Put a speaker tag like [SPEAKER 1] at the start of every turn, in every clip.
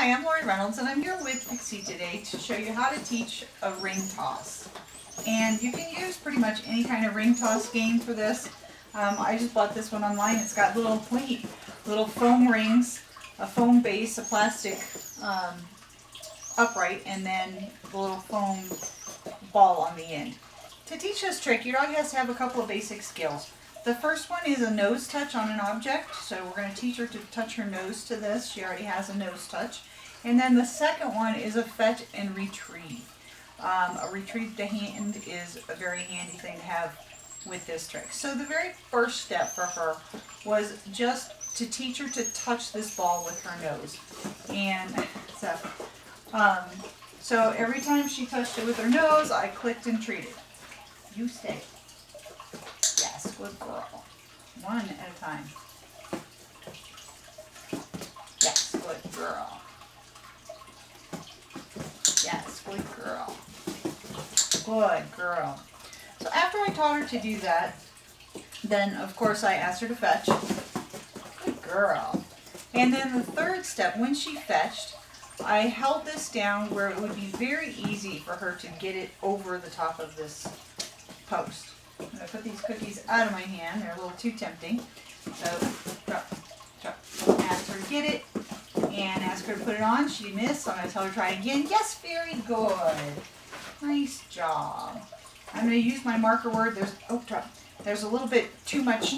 [SPEAKER 1] Hi, I'm Lori Reynolds and I'm here with Pixie today to show you how to teach a ring toss. And you can use pretty much any kind of ring toss game for this. I just bought this one online. It's got little pointy, little foam rings, a foam base, a plastic upright, and then the little foam ball on the end. To teach this trick, your dog has to have a couple of basic skills. The first one is a nose touch on an object. So we're going to teach her to touch her nose to this. She already has a nose touch. And then the second one is a fetch and retrieve. A retrieve to hand is a very handy thing to have with this trick. So the very first step for her was just to teach her to touch this ball with her nose. And so every time she touched it with her nose, I clicked and treated. You stay. Yes, good girl. One at a time. Yes, good girl. Yes, good girl. Good girl. So after I taught her to do that, then of course I asked her to fetch. Good girl. And then the third step, when she fetched, I held this down where it would be very easy for her to get it over the top of this post. I'm going to put these cookies out of my hand. They're a little too tempting. So, drop. Ask her to get it and ask her to put it on. She missed, so I'm going to tell her to try again. Yes, very good. Nice job. I'm going to use my marker word. There's a little bit too much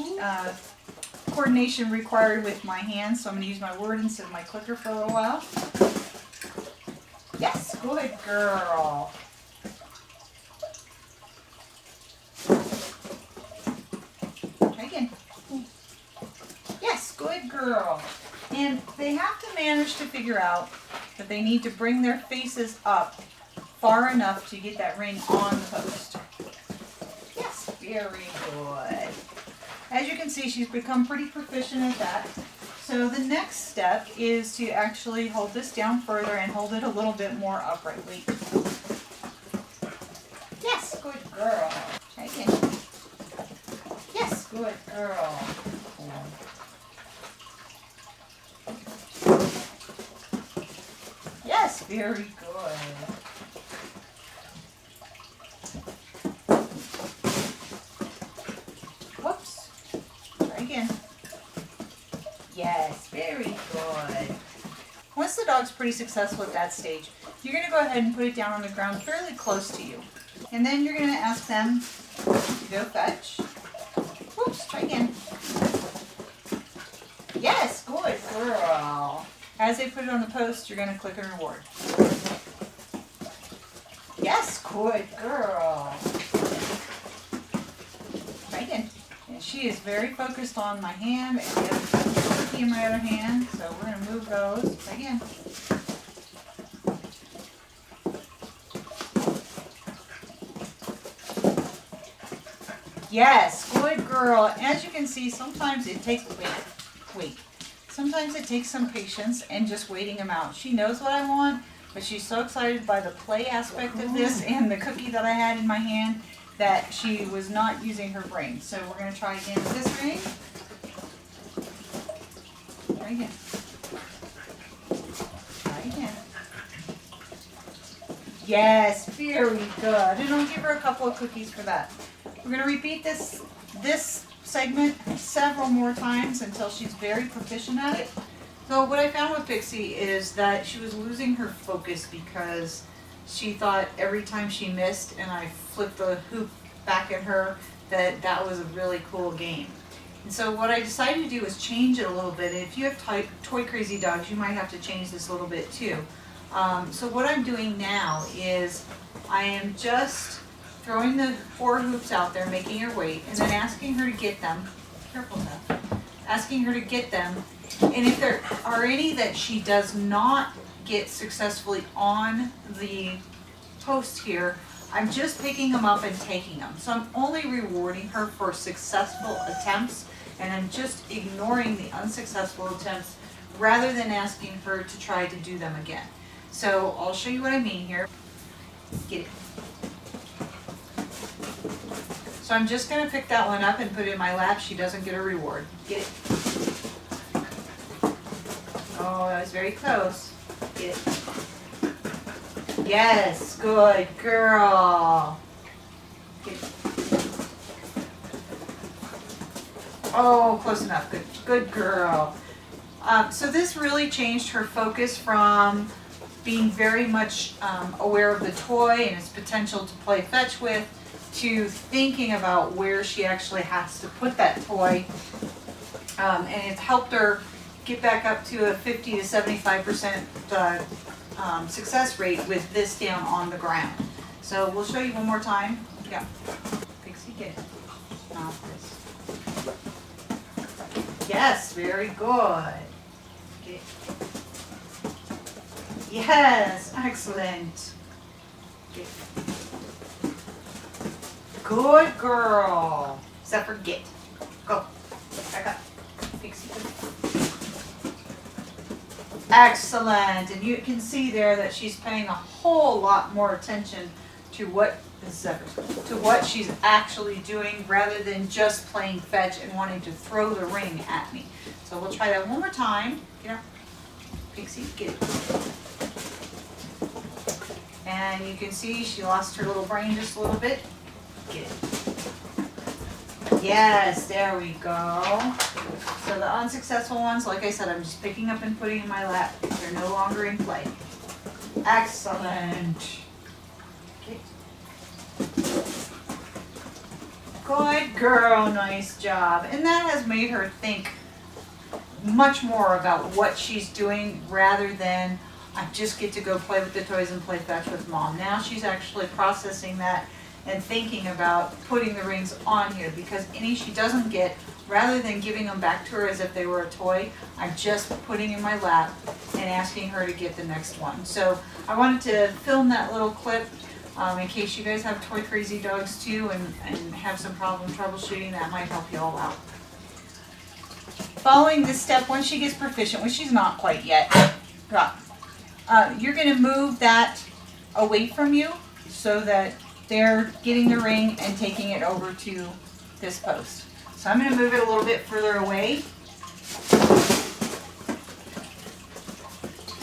[SPEAKER 1] coordination required with my hands, so I'm going to use my word instead of my clicker for a little while. Yes, good girl. Again. Yes, good girl. And they have to manage to figure out that they need to bring their faces up far enough to get that ring on the post. Yes, very good. As you can see, she's become pretty proficient at that. So the next step is to actually hold this down further and hold it a little bit more uprightly. Yes, good girl. Try again. Yes, good girl. Yes, very good. Whoops. Try again. Yes, very good. Once the dog's pretty successful at that stage, you're going to go ahead and put it down on the ground fairly close to you. And then you're going to ask them to go fetch. Whoops, try again. Yes, good girl. As they put it on the post, you're going to click and reward. Yes, good girl. Try again. And she is very focused on my hand and the other cookie in my other hand, so we're going to move those. Try again. Yes, good girl. As you can see, sometimes it takes, Sometimes it takes some patience and just waiting them out. She knows what I want, but she's so excited by the play aspect of this and the cookie that I had in my hand that she was not using her brain. So we're going to try again with this ring. Try again. Try again. Yes, very good. And I'll give her a couple of cookies for that. We're going to repeat this segment several more times until she's very proficient at it. So what I found with Pixie is that she was losing her focus because she thought every time she missed and I flipped the hoop back at her that was a really cool game. And so what I decided to do was change it a little bit. And if you have toy crazy dogs, you might have to change this a little bit too. So what I'm doing now is I am just throwing the 4 hoops out there, making her wait, and then asking her to get them. Careful now. Asking her to get them. And if there are any that she does not get successfully on the post here, I'm just picking them up and taking them. So I'm only rewarding her for successful attempts, and I'm just ignoring the unsuccessful attempts rather than asking her to try to do them again. So I'll show you what I mean here. Get it. So I'm just going to pick that one up and put it in my lap. She doesn't get a reward. Get it. Oh, that was very close. Get it. Yes, good girl. Get it. Oh, close enough. Good, good girl. So this really changed her focus from being very much aware of the toy and its potential to play fetch with, to thinking about where she actually has to put that toy. And it's helped her get back up to a 50 to 75% success rate with this down on the ground. So we'll show you one more time. Yeah. Pixie, get it. Not this. Yes, very good. Okay. Yes, excellent. Okay. Good girl. Except for get. Go. Back up. Pixie. Excellent. And you can see there that she's paying a whole lot more attention to what she's actually doing, rather than just playing fetch and wanting to throw the ring at me. So we'll try that one more time. Get her. Pixie, get it. And you can see she lost her little brain just a little bit. Get it. Yes, there we go. So the unsuccessful ones, like I said, I'm just picking up and putting in my lap. They're no longer in play. Excellent. Okay. Good girl, nice job. And that has made her think much more about what she's doing, rather than I just get to go play with the toys and play fetch with mom. Now she's actually processing that and thinking about putting the rings on here, because any she doesn't get, rather than giving them back to her as if they were a toy, I'm just putting in my lap and asking her to get the next one. So I wanted to film that little clip in case you guys have toy crazy dogs too, and have some problem troubleshooting. That might help you all out. Following this step, once she gets proficient, which she's not quite yet, you're going to move that away from you so that they're getting the ring and taking it over to this post. So I'm going to move it a little bit further away.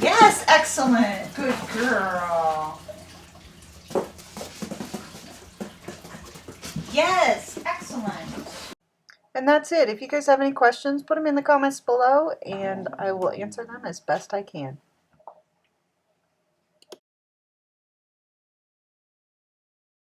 [SPEAKER 1] Yes, excellent. Good girl. Yes, excellent. And that's it. If you guys have any questions, put them in the comments below and I will answer them as best I can.